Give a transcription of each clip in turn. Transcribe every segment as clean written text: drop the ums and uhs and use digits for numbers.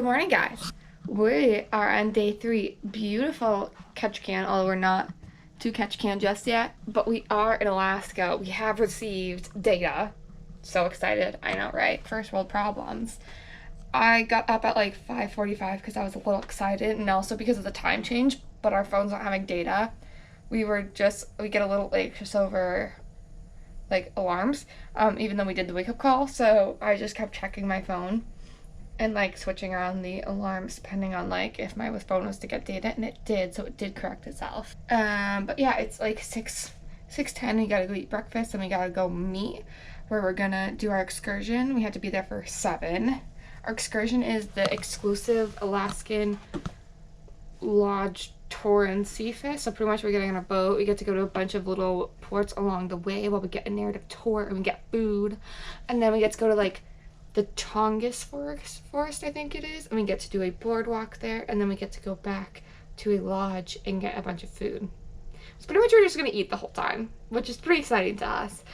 morning, guys. We are on day 3. Beautiful Ketchikan, although we're not to Ketchikan just yet, but we are in Alaska. We have received data. So excited. I know, right? First world problems. I got up at like 5:45 because I was a little excited, and also because of the time change, but our phone's not having data. We get a little anxious over like alarms, even though we did the wake-up call, so I just kept checking my phone and like switching around the alarms depending on like if my phone was to get data, and it did, so it did correct itself. But yeah, it's like 6:10. We gotta go eat breakfast, and we gotta go meet where we're gonna do our excursion. We had to be there for 7. Our excursion is the exclusive Alaskan lodge tour and sea fish. So pretty much we're getting on a boat. We get to go to a bunch of little ports along the way while we get a narrative tour, and we get food, and then we get to go to like the Tongass forest, I think it is, and we get to do a boardwalk there, and then we get to go back to a lodge and get a bunch of food. So pretty much we're just gonna eat the whole time, which is pretty exciting to us.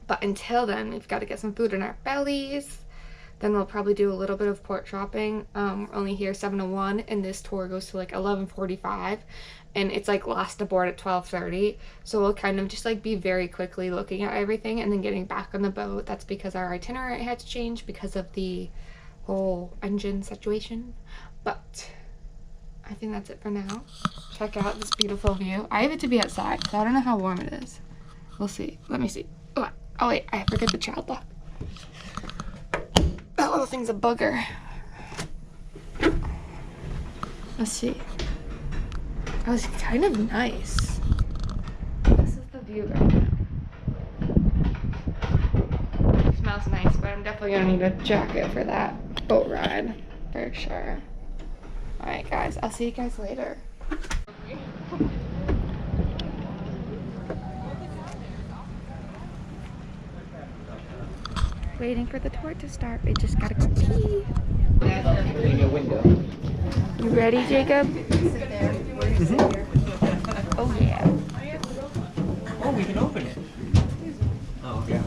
But until then, we've got to get some food in our bellies. Then we'll probably do a little bit of port shopping. We're only here 7:01, and this tour goes to like 11:45, and it's like last aboard at 12:30. So we'll kind of just like be very quickly looking at everything and then getting back on the boat. That's because our itinerary had to change because of the whole engine situation. But I think that's it for now. Check out this beautiful view. I have it to be outside, so I don't know how warm it is. We'll see. Let me see. Oh wait, I forget the child lock. That little thing's a booger. Let's see. That was kind of nice. This is the view right now. It smells nice, but I'm definitely gonna need a jacket for that boat ride, for sure. Alright guys, I'll see you guys later. Waiting for the tour to start. We just gotta go pee. You ready, Jacob? Oh yeah. Oh, we can open it. Oh, yeah.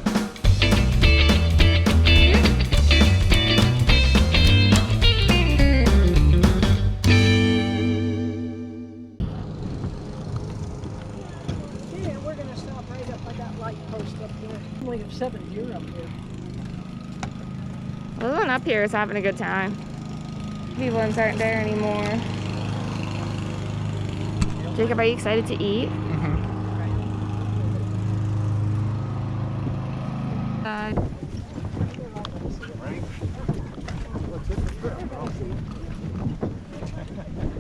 Yeah, we're gonna stop right up by that light post up there. Only have 7 deer up here. Everyone up here is having a good time. People aren't there anymore. Jacob, are you excited to eat?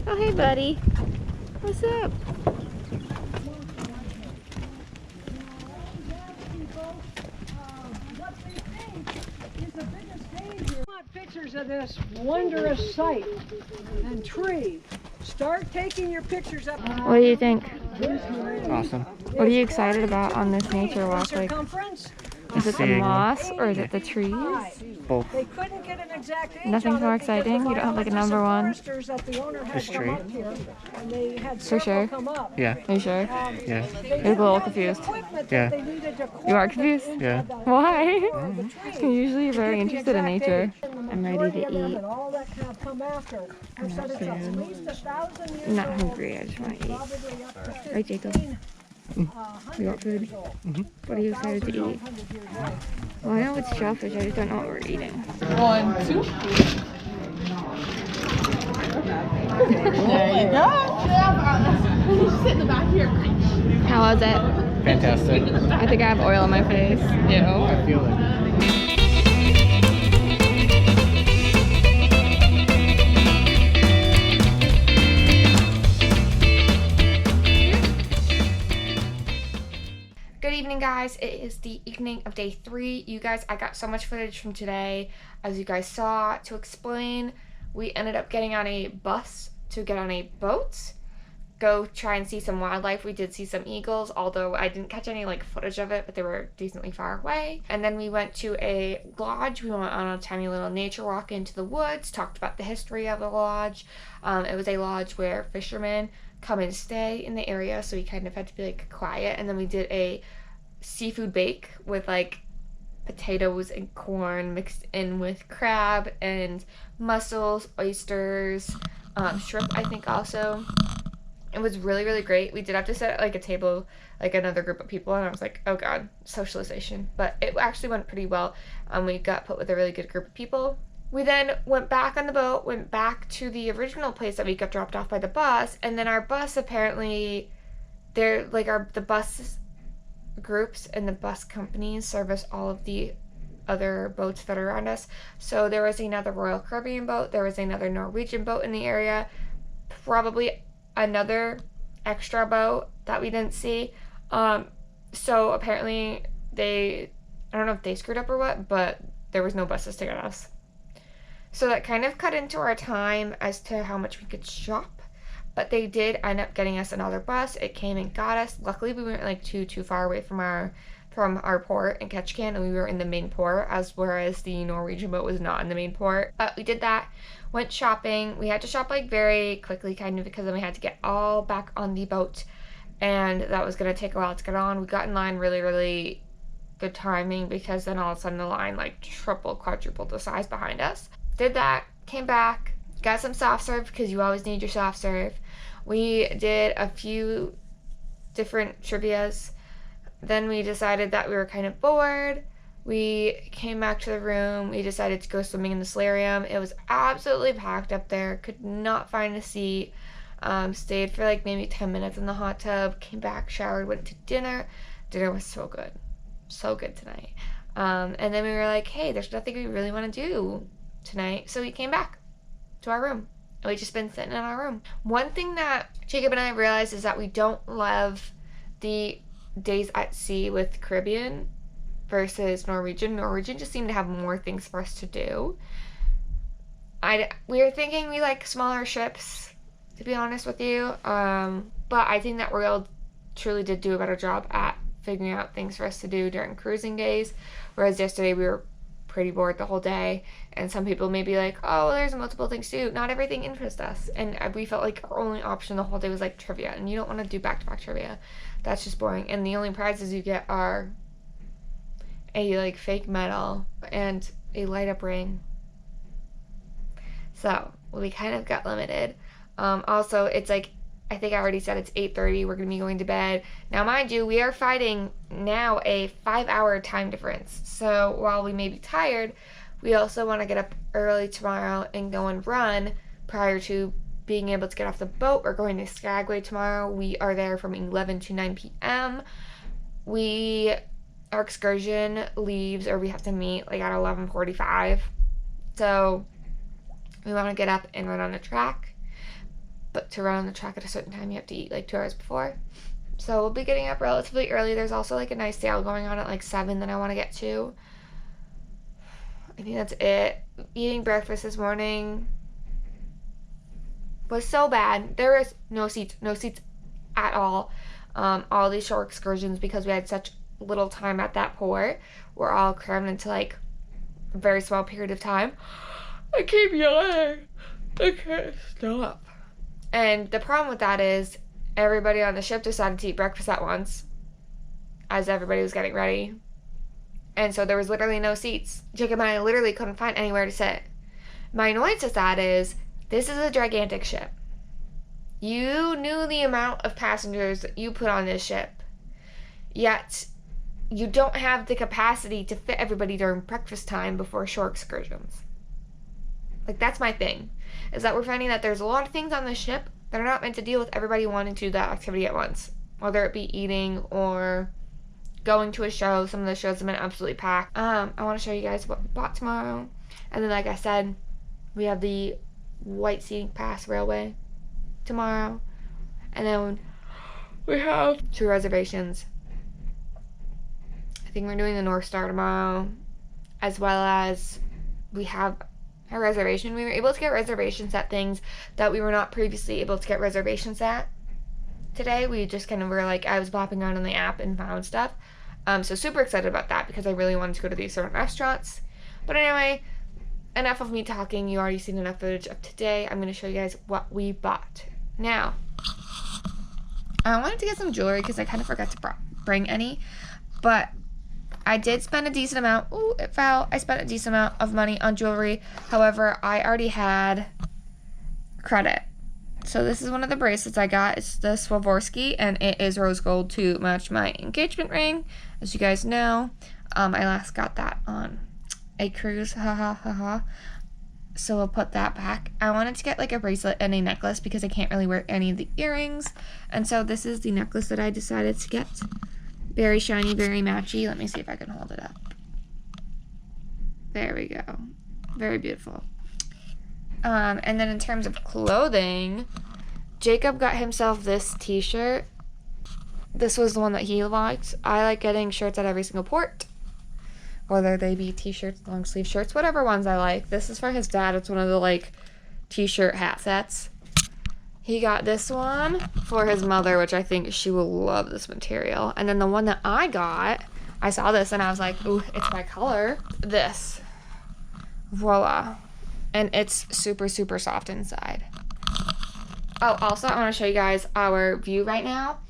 Oh, hey, buddy. What's up? Pictures of this wondrous sight and tree. Start taking your pictures up. What do you think? Awesome. What are you excited about on this nature walk? Like, Circumference. is it the moss or is it the trees? Both. They couldn't get an exact age. Nothing's more exciting? You don't have like a number one? This tree? For sure. Yeah. Are you sure? Yeah. You're a little confused. Yeah. You are confused? Yeah. Why? Usually you're very interested in nature. I'm ready to eat. I'm not hungry, I just want to eat. Right, Jacob? You want food? What are you excited to eat? Well, I know it's shellfish, I just don't know what we're eating. 1, 2. There you go. Sit in the back here. How was it? Fantastic. I think I have oil on my face. I feel it. Good evening, guys. It is the evening of day 3. You guys, I got so much footage from today. As you guys saw, to explain, we ended up getting on a bus to get on a boat, go try and see some wildlife. We did see some eagles, although I didn't catch any like footage of it, but they were decently far away. And then we went to a lodge. We went on a tiny little nature walk into the woods, talked about the history of the lodge. It was a lodge where fishermen come and stay in the area, so we kind of had to be like quiet. And then we did a seafood bake with like potatoes and corn mixed in with crab and mussels, oysters, shrimp, I think also. It was really, really great. We did have to sit at like a table, like another group of people, and I was like, oh god, socialization. But it actually went pretty well. We got put with a really good group of people. We then went back on the boat, went back to the original place that we got dropped off by the bus, and then our bus apparently, they're like the bus groups and the bus companies service all of the other boats that are around us. So there was another Royal Caribbean boat, there was another Norwegian boat in the area, probably another extra boat that we didn't see. So apparently I don't know if they screwed up or what, but there was no buses to get us. So that kind of cut into our time as to how much we could shop. But they did end up getting us another bus. It came and got us. Luckily, we weren't like too far away from our port in Ketchikan, and we were in the main port, whereas the Norwegian boat was not in the main port. But we did that, went shopping. We had to shop like very quickly, kind of, because then we had to get all back on the boat, and that was gonna take a while to get on. We got in line really, really good timing, because then all of a sudden the line like triple, quadrupled the size behind us. Did that, came back, got some soft serve because you always need your soft serve. We did a few different trivias. Then we decided that we were kind of bored. We came back to the room. We decided to go swimming in the solarium. It was absolutely packed up there. Could not find a seat. Stayed for like maybe 10 minutes in the hot tub. Came back, showered, went to dinner. Dinner was so good. So good tonight. And then we were like, hey, there's nothing we really want to do tonight. So we came back to our room. And we just been sitting in our room. One thing that Jacob and I realized is that we don't love the days at sea with Caribbean versus Norwegian. Norwegian just seemed to have more things for us to do. We were thinking we like smaller ships, to be honest with you. But I think that Royal truly did do a better job at figuring out things for us to do during cruising days. Whereas yesterday we were pretty bored the whole day, and some people may be like, oh, there's multiple things to do. Not everything interests us. And we felt like our only option the whole day was like trivia, and you don't want to do back-to-back trivia. That's just boring. And the only prizes you get are a like fake medal and a light up ring. So we kind of got limited. Also, it's like, I think I already said it's 8:30. We're going to be going to bed. Now, mind you, we are fighting now a 5-hour time difference. So while we may be tired, we also want to get up early tomorrow and go and run prior to being able to get off the boat. We're going to Skagway tomorrow. We are there from 11 to 9 p.m. Our excursion leaves, or we have to meet like at 11:45. So we want to get up and run on the track. But to run on the track at a certain time, you have to eat like 2 hours before. So we'll be getting up relatively early. There's also like a nice sale going on at like 7 that I want to get to. I think that's it. Eating breakfast this morning was so bad. There was no seats at all. All these shore excursions, because we had such little time at that port, were all crammed into like a very small period of time. I keep yelling. I can't stop. And the problem with that is everybody on the ship decided to eat breakfast at once as everybody was getting ready. And so there was literally no seats. Jacob and I literally couldn't find anywhere to sit. My annoyance with that is, this is a gigantic ship. You knew the amount of passengers that you put on this ship, yet you don't have the capacity to fit everybody during breakfast time before shore excursions. Like, that's my thing, is that we're finding that there's a lot of things on this ship that are not meant to deal with everybody wanting to do that activity at once. Whether it be eating or going to a show. Some of the shows have been absolutely packed. I want to show you guys what we bought tomorrow. And then, like I said, we have the White Seating Pass Railway tomorrow. And then we have 2 reservations. I think we're doing the North Star tomorrow, as well as we have a reservation. We were able to get reservations at things that we were not previously able to get reservations at today. We just kind of were like, I was bopping around on the app and found stuff. So super excited about that, because I really wanted to go to these certain restaurants. But anyway, enough of me talking. You already seen enough footage of today. I'm going to show you guys what we bought. Now, I wanted to get some jewelry because I kind of forgot to bring any, but I did spend a decent amount. Ooh, it fell. I spent a decent amount of money on jewelry. However, I already had credit. So this is one of the bracelets I got. It's the Swarovski, and it is rose gold to match my engagement ring. As you guys know, I last got that on a cruise. Ha ha ha ha. So we'll put that back. I wanted to get like a bracelet and a necklace because I can't really wear any of the earrings. And so this is the necklace that I decided to get. Very shiny, very matchy. Let me see if I can hold it up. There we go. Very beautiful. And then in terms of clothing, Jacob got himself this t-shirt. This was the one that he liked. I like getting shirts at every single port. Whether they be t-shirts, long sleeve shirts, whatever ones I like. This is for his dad. It's one of the like t-shirt hat sets. He got this one for his mother, which I think she will love this material. And then the one that I got, I saw this and I was like, ooh, it's my color. This. Voila. And it's super, super soft inside. Oh, also, I want to show you guys our view right now.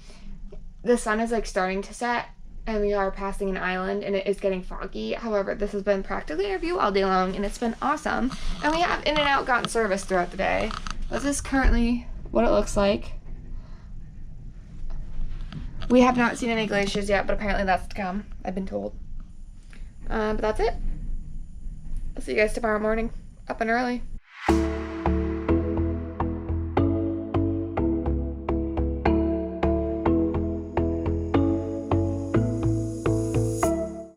The sun is like starting to set, and we are passing an island, and it is getting foggy. However, this has been practically our view all day long, and it's been awesome. And we have in and out gotten service throughout the day. This is currently what it looks like. We have not seen any glaciers yet, but apparently that's to come, I've been told. But that's it. I'll see you guys tomorrow morning. Up and early.